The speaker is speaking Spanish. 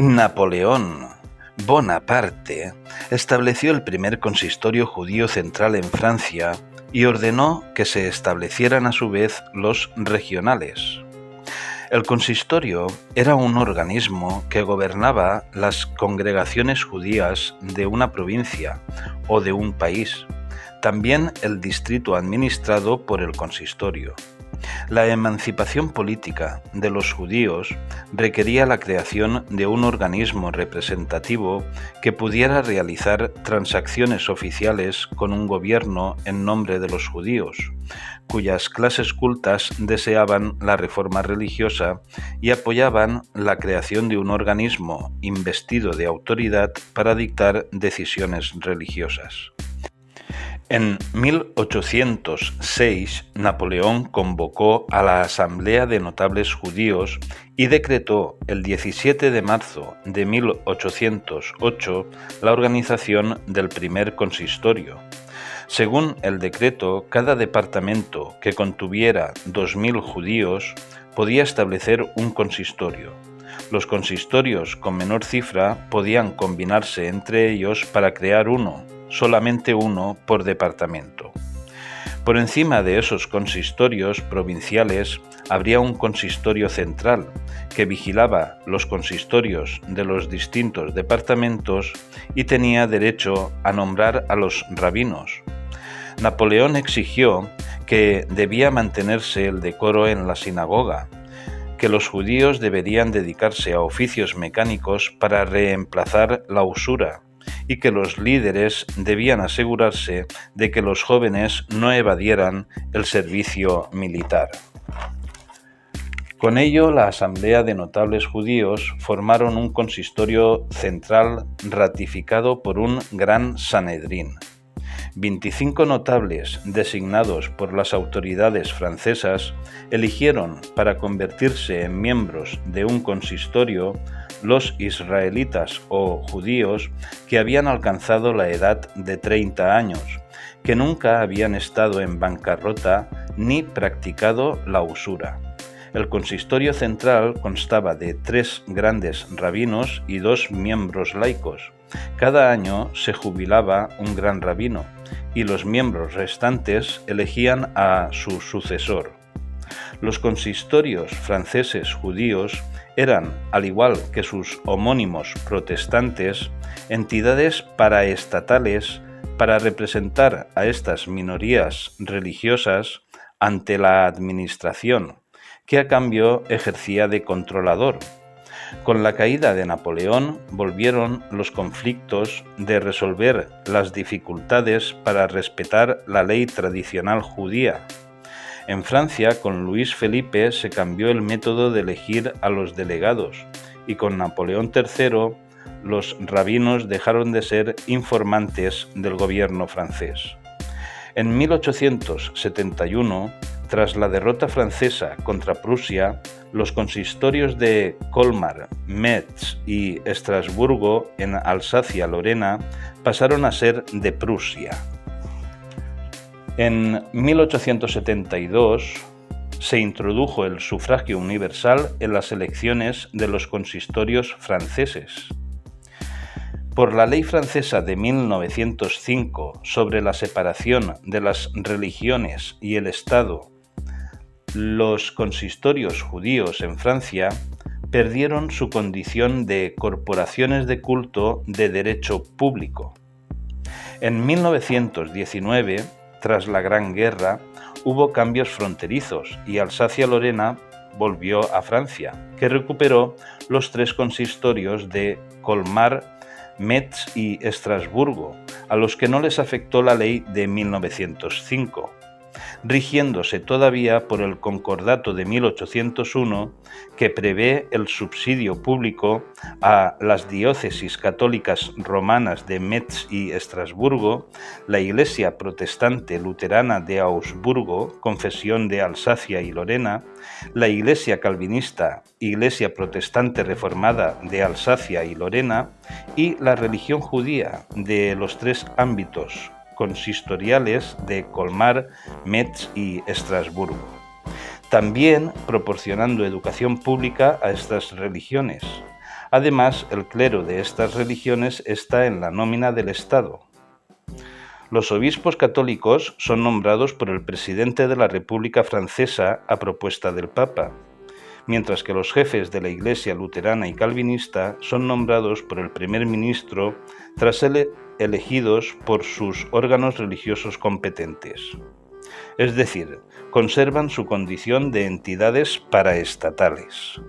Napoleón Bonaparte estableció el primer consistorio judío central en Francia y ordenó que se establecieran a su vez los regionales. El consistorio era un organismo que gobernaba las congregaciones judías de una provincia o de un país, también el distrito administrado por el consistorio. La emancipación política de los judíos requería la creación de un organismo representativo que pudiera realizar transacciones oficiales con un gobierno en nombre de los judíos, cuyas clases cultas deseaban la reforma religiosa y apoyaban la creación de un organismo investido de autoridad para dictar decisiones religiosas. En 1806, Napoleón convocó a la Asamblea de Notables Judíos y decretó el 17 de marzo de 1808 la organización del primer consistorio. Según el decreto, cada departamento que contuviera 2.000 judíos podía establecer un consistorio. Los consistorios con menor cifra podían combinarse entre ellos para crear uno, solamente uno por departamento. Por encima de esos consistorios provinciales habría un consistorio central que vigilaba los consistorios de los distintos departamentos y tenía derecho a nombrar a los rabinos. Napoleón exigió que debía mantenerse el decoro en la sinagoga, que los judíos deberían dedicarse a oficios mecánicos para reemplazar la usura, y que los líderes debían asegurarse de que los jóvenes no evadieran el servicio militar. Con ello, la Asamblea de Notables Judíos formaron un consistorio central ratificado por un gran Sanedrín. 25 notables designados por las autoridades francesas eligieron para convertirse en miembros de un consistorio los israelitas o judíos que habían alcanzado la edad de 30 años, que nunca habían estado en bancarrota ni practicado la usura. El consistorio central constaba de 3 grandes rabinos y 2 miembros laicos. Cada año se jubilaba un gran rabino y los miembros restantes elegían a su sucesor. Los consistorios franceses judíos eran, al igual que sus homónimos protestantes, entidades paraestatales para representar a estas minorías religiosas ante la administración, que a cambio ejercía de controlador. Con la caída de Napoleón volvieron los conflictos de resolver las dificultades para respetar la ley tradicional judía. En Francia, con Luis Felipe se cambió el método de elegir a los delegados y con Napoleón III los rabinos dejaron de ser informantes del gobierno francés. En 1871, tras la derrota francesa contra Prusia, los consistorios de Colmar, Metz y Estrasburgo en Alsacia-Lorena pasaron a ser de Prusia. En 1872 se introdujo el sufragio universal en las elecciones de los consistorios franceses. Por la ley francesa de 1905 sobre la separación de las religiones y el Estado, los consistorios judíos en Francia perdieron su condición de corporaciones de culto de derecho público. En 1919, tras la Gran Guerra, hubo cambios fronterizos y Alsacia-Lorena volvió a Francia, que recuperó los 3 consistorios de Colmar, Metz y Estrasburgo, a los que no les afectó la ley de 1905, rigiéndose todavía por el Concordato de 1801, que prevé el subsidio público a las diócesis católicas romanas de Metz y Estrasburgo, la Iglesia Protestante Luterana de Augsburgo, confesión de Alsacia y Lorena, la Iglesia Calvinista, Iglesia Protestante Reformada de Alsacia y Lorena, y la religión judía de los 3 ámbitos consistoriales de Colmar, Metz y Estrasburgo. también proporcionando educación pública a estas religiones, Además, el clero de estas religiones está en la nómina del Estado. Los obispos católicos son nombrados por el presidente de la República Francesa a propuesta del Papa, mientras que los jefes de la Iglesia luterana y calvinista son nombrados por el primer ministro tras ser elegidos por sus órganos religiosos competentes. Es decir, conservan su condición de entidades paraestatales.